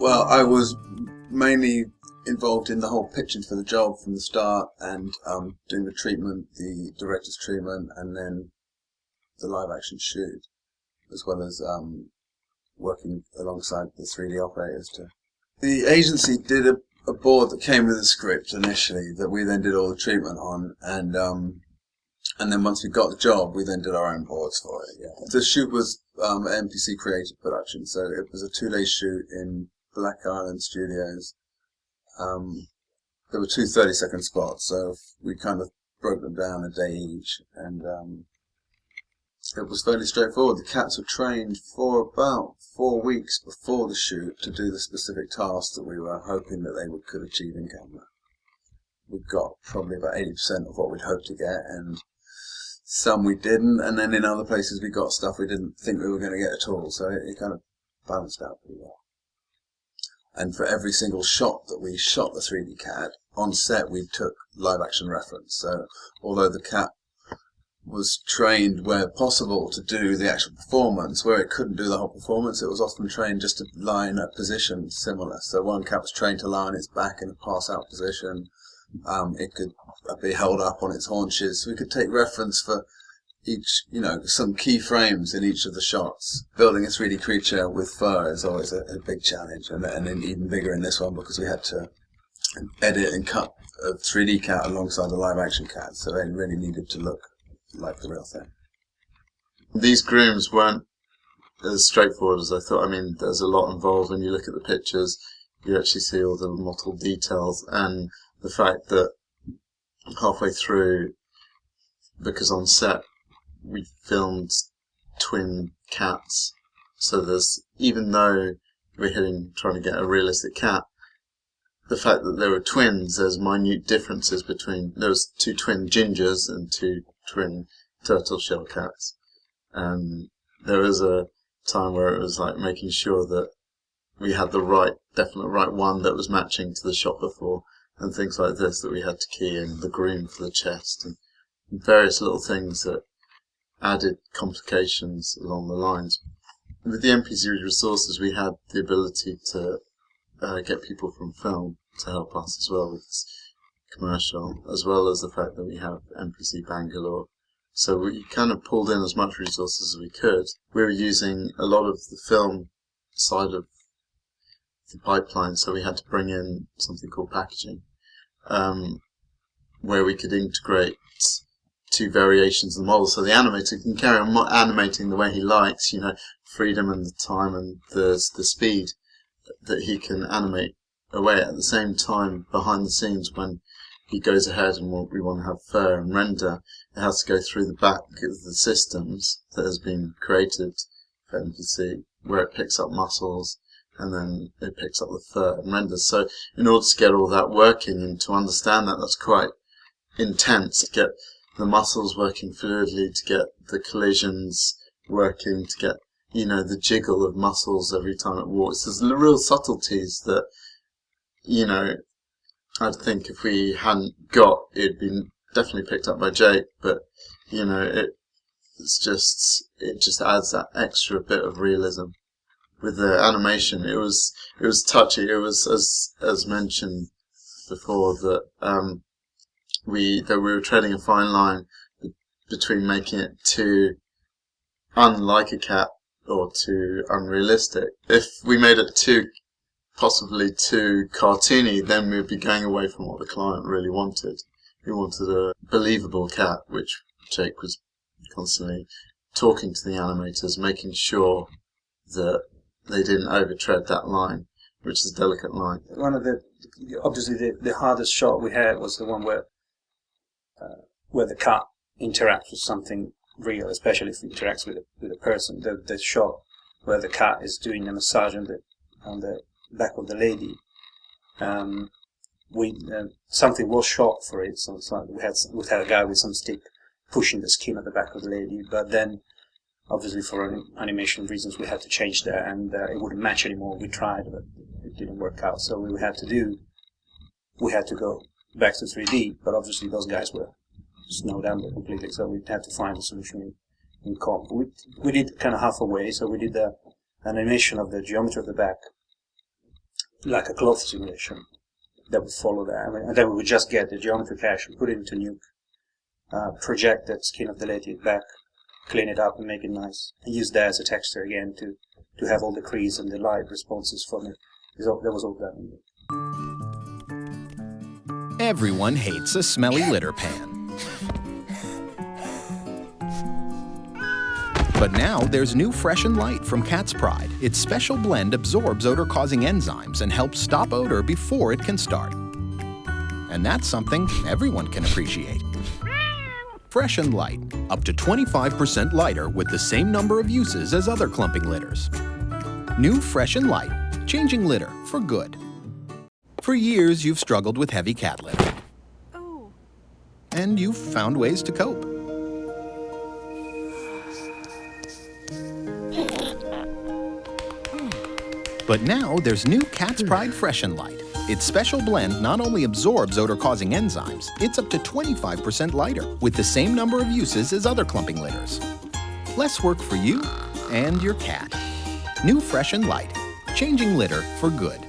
Well, I was mainly involved in the whole pitching for the job from the start, and doing the treatment, the director's treatment, and then the live action shoot, as well as working alongside the 3D operators too. The agency did a board that came with a script initially that we then did all the treatment on, and then once we got the job, we then did our own boards for it. Yeah. The shoot was NPC Creative Production, so it was a 2-day shoot in Black Island Studios. There were two 30-second spots, so we kind of broke them down a day each, and it was fairly straightforward. The cats were trained for about 4 weeks before the shoot to do the specific tasks that we were hoping that they could achieve in camera. We got probably about 80% of what we'd hoped to get, and some we didn't, and then in other places we got stuff we didn't think we were going to get at all, so it kind of balanced out pretty well. And for every single shot that we shot the 3D cat, on set we took live action reference. So although the cat was trained where possible to do the actual performance, where it couldn't do the whole performance, it was often trained just to lie in a position similar. So one cat was trained to lie on its back in a pass-out position. It could be held up on its haunches. So we could take reference for each, some key frames in each of the shots. Building a 3D creature with fur is always a big challenge, and then even bigger in this one because we had to edit and cut a 3D cat alongside a live action cat, so it really needed to look like the real thing. These grooms weren't as straightforward as I thought. I mean, there's a lot involved. When you look at the pictures, you actually see all the mottled details, and the fact that halfway through, because on set we filmed twin cats, so there's, even though we're trying to get a realistic cat, the fact that there were twins, there's minute differences between, there was 2 twin gingers and 2 twin turtle shell cats, and there was a time where it was like making sure that we had the definite right one that was matching to the shot before, and things like this that we had to key in, the groom for the chest, and various little things that added complications along the lines. With the NPC resources, we had the ability to get people from film to help us as well with this commercial, as well as the fact that we have NPC Bangalore. So we kind of pulled in as much resources as we could. We were using a lot of the film side of the pipeline, so we had to bring in something called packaging, where we could integrate 2 variations of the model, so the animator can carry on animating the way he likes, freedom and the time and the speed that he can animate away. At the same time, behind the scenes, when he goes ahead and we want to have fur and render, it has to go through the back of the systems that has been created for NPC, where it picks up muscles and then it picks up the fur and renders. So in order to get all that working and to understand that, that's quite intense, to get the muscles working fluidly, to get the collisions working, to get, the jiggle of muscles every time it walks. There's real subtleties that, I'd think if we hadn't got, it'd been definitely picked up by Jake, but, it just adds that extra bit of realism. With the animation, it was touchy. It was, as mentioned before, that we were treading a fine line between making it too unlike a cat or too unrealistic. If we made it possibly too cartoony, then we'd be going away from what the client really wanted. He wanted a believable cat, which Jake was constantly talking to the animators, making sure that they didn't overtread that line, which is a delicate line. One of obviously the hardest shot we had was the one where the cat interacts with something real, especially if it interacts with a person. The shot where the cat is doing a massage on the back of the lady. Something was shot for it, so it's like we had a guy with some stick pushing the skin at the back of the lady, but then obviously for animation reasons we had to change that, and it wouldn't match anymore. We tried, but it didn't work out. So we had to go back to 3D, but obviously those guys were snowed under completely, so we had to find a solution in comp. We did kind of half away, so we did the animation of the geometry of the back like a cloth simulation that would follow that. And then we would just get the geometry cache and put it into Nuke, project that skin of the lady back, clean it up and make it nice, and use that as a texture again to have all the crease and the light responses from it. That was all done. Everyone hates a smelly litter pan. But now there's new Fresh and Light from Cat's Pride. Its special blend absorbs odor-causing enzymes and helps stop odor before it can start. And that's something everyone can appreciate. Fresh and Light, up to 25% lighter with the same number of uses as other clumping litters. New Fresh and Light, changing litter for good. For years, you've struggled with heavy cat litter. Oh. And you've found ways to cope. But now there's new Cat's Pride Fresh and Light. Its special blend not only absorbs odor-causing enzymes, it's up to 25% lighter with the same number of uses as other clumping litters. Less work for you and your cat. New Fresh and Light, changing litter for good.